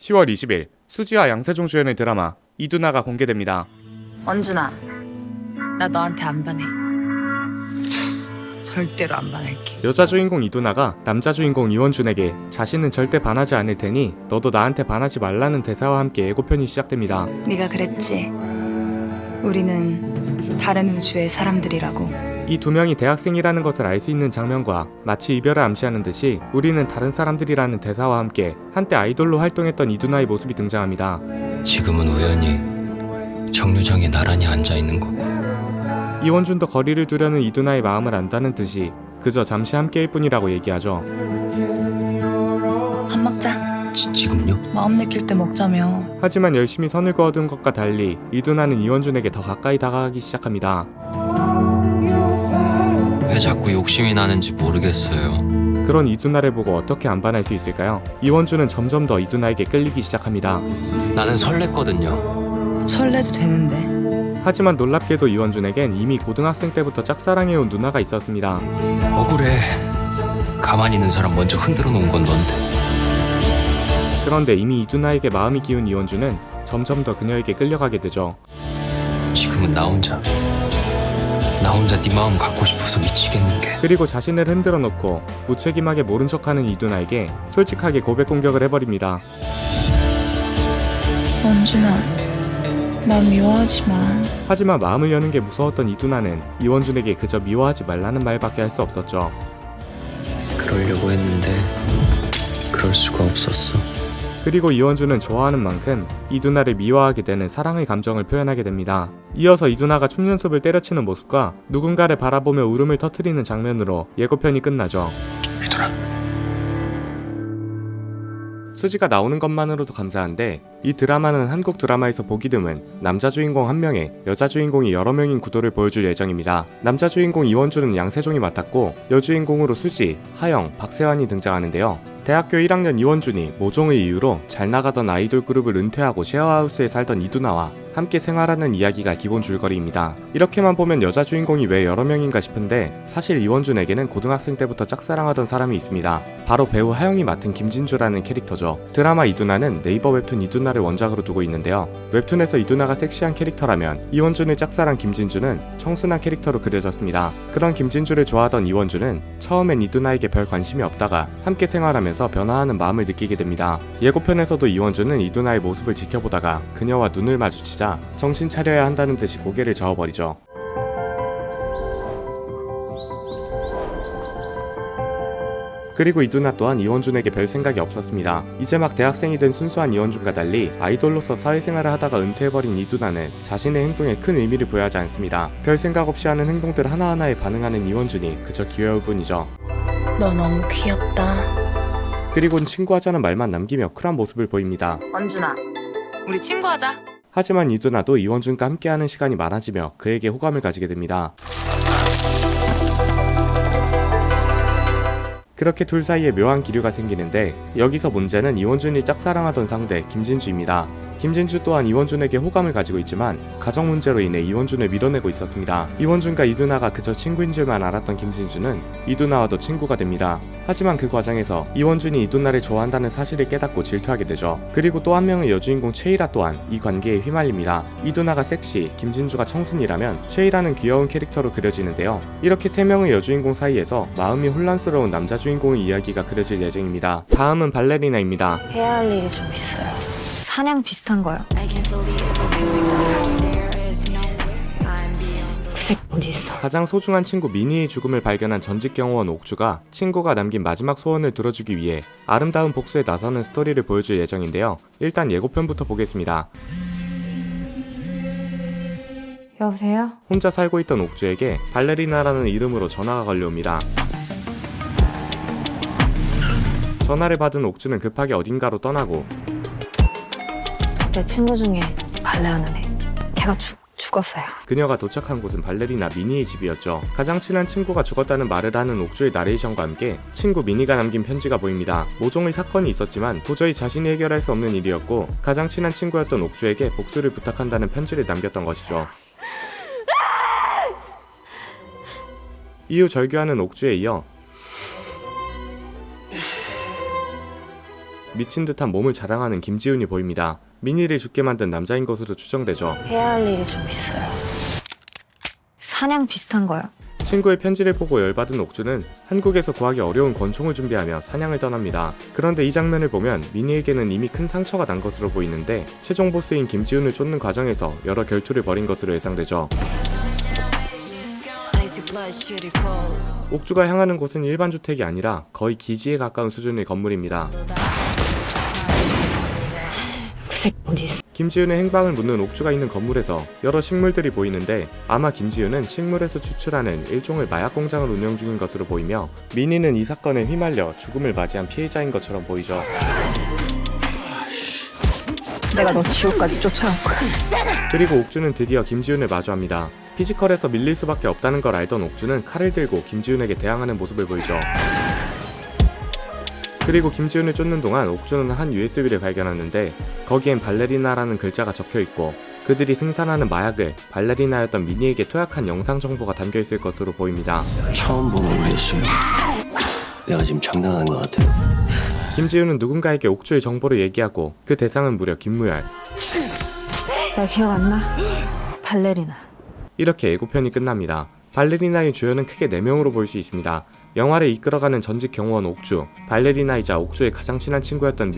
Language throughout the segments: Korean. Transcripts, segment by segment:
10월 20일 수지와 양세종 주연의 드라마 이두나가 공개됩니다. 원준아, 나 너한테 안 반해. 절대로 안 반할게. 여자 주인공 이두나가 남자 주인공 이원준에게 자신은 절대 반하지 않을 테니 너도 나한테 반하지 말라는 대사와 함께 예고편이 시작됩니다. 네가 그랬지. 우리는 다른 우주의 사람들이라고. 이 두 명이 대학생이라는 것을 알 수 있는 장면과 마치 이별을 암시하는 듯이 우리는 다른 사람들이라는 대사와 함께 한때 아이돌로 활동했던 이두나의 모습이 등장합니다. 지금은 우연히 정류장에 나란히 앉아있는 거고 이원준도 거리를 두려는 이두나의 마음을 안다는 듯이 그저 잠시 함께일 뿐이라고 얘기하죠. 밥 먹자. 지금요? 마음 내킬 때 먹자며. 하지만 열심히 선을 그어둔 것과 달리 이두나는 이원준에게 더 가까이 다가가기 시작합니다. 왜 자꾸 욕심이 나는지 모르겠어요. 그런 이두나를 보고 어떻게 안 반할 수 있을까요? 이원준은 점점 더 이두나에게 끌리기 시작합니다. 나는 설렜거든요. 설레도 되는데. 하지만 놀랍게도 이원준에겐 이미 고등학생 때부터 짝사랑해온 누나가 있었습니다. 억울해. 가만히 있는 사람 먼저 흔들어 놓은 건 넌데. 그런데 이미 이두나에게 마음이 기운 이원준은 점점 더 그녀에게 끌려가게 되죠. 지금은 나 혼자 네 마음 갖고 싶어서 미치겠는 게. 그리고 자신을 흔들어 놓고 무책임하게 모른 척하는 이두나에게 솔직하게 고백 공격을 해버립니다. 원준아, 나 미워하지 마. 하지만 마음을 여는 게 무서웠던 이두나는 이원준에게 그저 미워하지 말라는 말밖에 할 수 없었죠. 그러려고 했는데 그럴 수가 없었어. 그리고 이원준은 좋아하는 만큼 이두나를 미워하게 되는 사랑의 감정을 표현하게 됩니다. 이어서 이두나가 춤연습을 때려치는 모습과 누군가를 바라보며 울음을 터뜨리는 장면으로 예고편이 끝나죠. 이두나. 수지가 나오는 것만으로도 감사한데 이 드라마는 한국 드라마에서 보기 드문 남자 주인공 1명에 여자 주인공이 여러 명인 구도를 보여줄 예정입니다. 남자 주인공 이원준은 양세종이 맡았고 여주인공으로 수지, 하영, 박세환이 등장하는데요. 대학교 1학년 이원준이 모종의 이유로 잘 나가던 아이돌 그룹을 은퇴하고 쉐어하우스에 살던 이두나와 함께 생활하는 이야기가 기본 줄거리입니다. 이렇게만 보면 여자 주인공이 왜 여러 명인가 싶은데 사실 이원준에게는 고등학생 때부터 짝사랑하던 사람이 있습니다. 바로 배우 하영이 맡은 김진주라는 캐릭터죠. 드라마 이두나는 네이버 웹툰 이두나를 원작으로 두고 있는데요. 웹툰에서 이두나가 섹시한 캐릭터라면 이원준의 짝사랑 김진주는 청순한 캐릭터로 그려졌습니다. 그런 김진주를 좋아하던 이원준은 처음엔 이두나에게 별 관심이 없다가 함께 생활하면서 변화하는 마음을 느끼게 됩니다. 예고편에서도 이원준은 이두나의 모습을 지켜보다가 그녀와 눈을 마주치자 정신 차려야 한다는 듯이 고개를 저어버리죠. 그리고 이두나 또한 이원준에게 별 생각이 없었습니다. 이제 막 대학생이 된 순수한 이원준과 달리 아이돌로서 사회생활을 하다가 은퇴해버린 이두나는 자신의 행동에 큰 의미를 부여하지 않습니다. 별 생각 없이 하는 행동들 하나하나에 반응하는 이원준이 그저 귀여울 뿐이죠. 너 너무 귀엽다. 그리고는 친구하자는 말만 남기며 쿨한 모습을 보입니다. 원준아, 우리 친구하자. 하지만 이두나도 이원준과 함께하는 시간이 많아지며 그에게 호감을 가지게 됩니다. 그렇게 둘 사이에 묘한 기류가 생기는데 여기서 문제는 이원준이 짝사랑하던 상대 김진주입니다. 김진주 또한 이원준에게 호감을 가지고 있지만 가정 문제로 인해 이원준을 밀어내고 있었습니다. 이원준과 이두나가 그저 친구인 줄만 알았던 김진주는 이두나와도 친구가 됩니다. 하지만 그 과정에서 이원준이 이두나를 좋아한다는 사실을 깨닫고 질투하게 되죠. 그리고 또 한 명의 여주인공 최이라 또한 이 관계에 휘말립니다. 이두나가 섹시, 김진주가 청순이라면 최이라는 귀여운 캐릭터로 그려지는데요. 이렇게 세 명의 여주인공 사이에서 마음이 혼란스러운 남자 주인공의 이야기가 그려질 예정입니다. 다음은 발레리나입니다. 해야 할 일이 좀 있어요. 사냥 비슷한 거요. 그 새끼 어디 있어? 가장 소중한 친구 미니의 죽음을 발견한 전직 경호원 옥주가 친구가 남긴 마지막 소원을 들어주기 위해 아름다운 복수에 나서는 스토리를 보여줄 예정인데요. 일단 예고편부터 보겠습니다. 여보세요? 혼자 살고 있던 옥주에게 발레리나라는 이름으로 전화가 걸려옵니다. 전화를 받은 옥주는 급하게 어딘가로 떠나고 내 친구 중에 발레하는 애. 걔가 죽었어요. 그녀가 도착한 곳은 발레리나 미니의 집이었죠. 가장 친한 친구가 죽었다는 말을 하는 옥주의 나레이션과 함께 친구 미니가 남긴 편지가 보입니다. 모종의 사건이 있었지만 도저히 자신이 해결할 수 없는 일이었고 가장 친한 친구였던 옥주에게 복수를 부탁한다는 편지를 남겼던 것이죠. 이후 절규하는 옥주에 이어 미친 듯한 몸을 자랑하는 김지훈이 보입니다. 미니를 죽게 만든 남자인 것으로 추정되죠. 해야 할 일이 좀 있어요. 사냥 비슷한 거요. 친구의 편지를 보고 열받은 옥주는 한국에서 구하기 어려운 권총을 준비하며 사냥을 떠납니다. 그런데 이 장면을 보면 미니에게는 이미 큰 상처가 난 것으로 보이는데 최종 보스인 김지훈을 쫓는 과정에서 여러 결투를 벌인 것으로 예상되죠. 옥주가 향하는 곳은 일반 주택이 아니라 거의 기지에 가까운 수준의 건물입니다. 그 새끼 어디 있어? 김지훈의 행방을 묻는 옥주가 있는 건물에서 여러 식물들이 보이는데 아마 김지훈은 식물에서 추출하는 일종의 마약 공장을 운영 중인 것으로 보이며 미니는 이 사건에 휘말려 죽음을 맞이한 피해자인 것처럼 보이죠. 내가 너 지옥까지 쫓아갈 거야. 그리고 옥주는 드디어 김지훈을 마주합니다. 피지컬에서 밀릴 수밖에 없다는 걸 알던 옥주는 칼을 들고 김지훈에게 대항하는 모습을 보이죠. 그리고 김지훈을 쫓는 동안 옥주는 한 USB를 발견하는데 거기엔 발레리나라는 글자가 적혀있고 그들이 생산하는 마약을 발레리나였던 미니에게 투약한 영상 정보가 담겨있을 것으로 보입니다. 처음 보는 우리였어요. 내가 지금 장난하는 것 같아요. 김지훈은 누군가에게 옥주의 정보를 얘기하고 그 대상은 무려 김무열. 나 기억 안 나? 발레리나. 이렇게 예고편이 끝납니다. 발레리나의 주연은 크게 4명으로 볼 수 있습니다. 영화를 이끌어가는 전직 경호원 옥주, 발레리나이자 옥주의 가장 친한 친구였던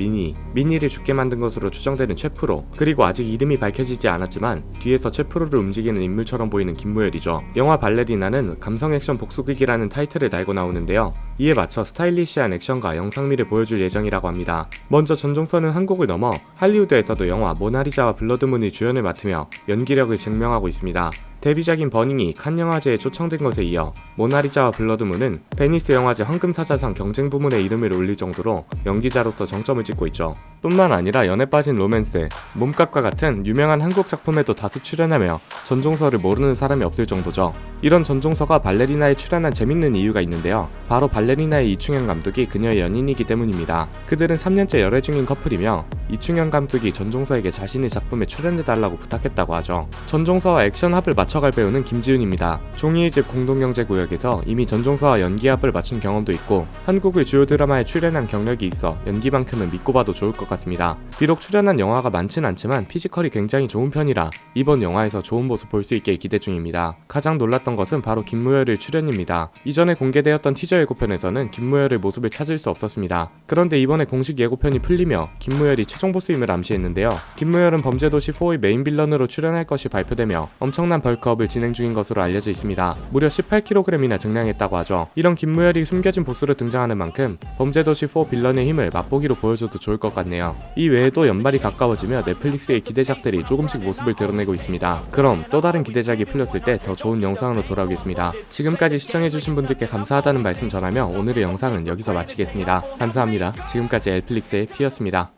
미니를 죽게 만든 것으로 추정되는 최프로, 그리고 아직 이름이 밝혀지지 않았지만 뒤에서 최프로를 움직이는 인물처럼 보이는 김무열이죠. 영화 발레리나는 감성 액션 복수극이라는 타이틀을 달고 나오는데요. 이에 맞춰 스타일리시한 액션과 영상미를 보여줄 예정이라고 합니다. 먼저 전종서는 한국을 넘어 할리우드에서도 영화 모나리자와 블러드문의 주연을 맡으며 연기력을 증명하고 있습니다. 데뷔작인 버닝이 칸 영화제에 초청된 것에 이어 모나리자와 블러드문은 베니스 영화제 황금사자상 경쟁 부문에 이름을 올릴 정도로 연기자로서 정점을 찍고 있죠. 뿐만 아니라 연애 빠진 로맨스, 몸값과 같은 유명한 한국 작품에도 다수 출연하며 전종서를 모르는 사람이 없을 정도죠. 이런 전종서가 발레리나에 출연한 재밌는 이유가 있는데요. 바로 발레리나의 이충현 감독이 그녀의 연인이기 때문입니다. 그들은 3년째 열애 중인 커플이며 이충현 감독이 전종서에게 자신의 작품에 출연해달라고 부탁했다고 하죠. 전종서와 액션 합을 맞춰갈 배우는 김지훈입니다. 종이의 집 공동경제구역에서 이미 전종서와 연기합을 맞춘 경험도 있고 한국의 주요 드라마에 출연한 경력이 있어 연기만큼은 믿고 봐도 좋을 것 같습니다. 비록 출연한 영화가 많진 않지만 피지컬이 굉장히 좋은 편이라 이번 영화에서 좋은 모습 볼 수 있게 기대 중입니다. 가장 놀랐던 것은 바로 김무열의 출연입니다. 이전에 공개되었던 티저 예고편에서는 김무열의 모습을 찾을 수 없었습니다. 그런데 이번에 공식 예고편이 풀리며 김무열이 최종 보스임을 암시했는데요. 김무열은 범죄도시 4의 메인 빌런으로 출연할 것이 발표되며 엄청난 벌크업을 진행 중인 것으로 알려져 있습니다. 무려 18kg이나 증량했다고 하죠. 이런 김무열이 숨겨진 보스로 등장하는 만큼 범죄도시 4 빌런의 힘을 맛보기로 보여줘도 좋을 것 같네요. 이 외에도 연말이 가까워지며 넷플릭스의 기대작들이 조금씩 모습을 드러내고 있습니다. 그럼 또 다른 기대작이 풀렸을 때 더 좋은 영상으로 돌아오겠습니다. 지금까지 시청해주신 분들께 감사하다는 말씀 전하며 오늘의 영상은 여기서 마치겠습니다. 감사합니다. 지금까지 엘플릭스의 피였습니다.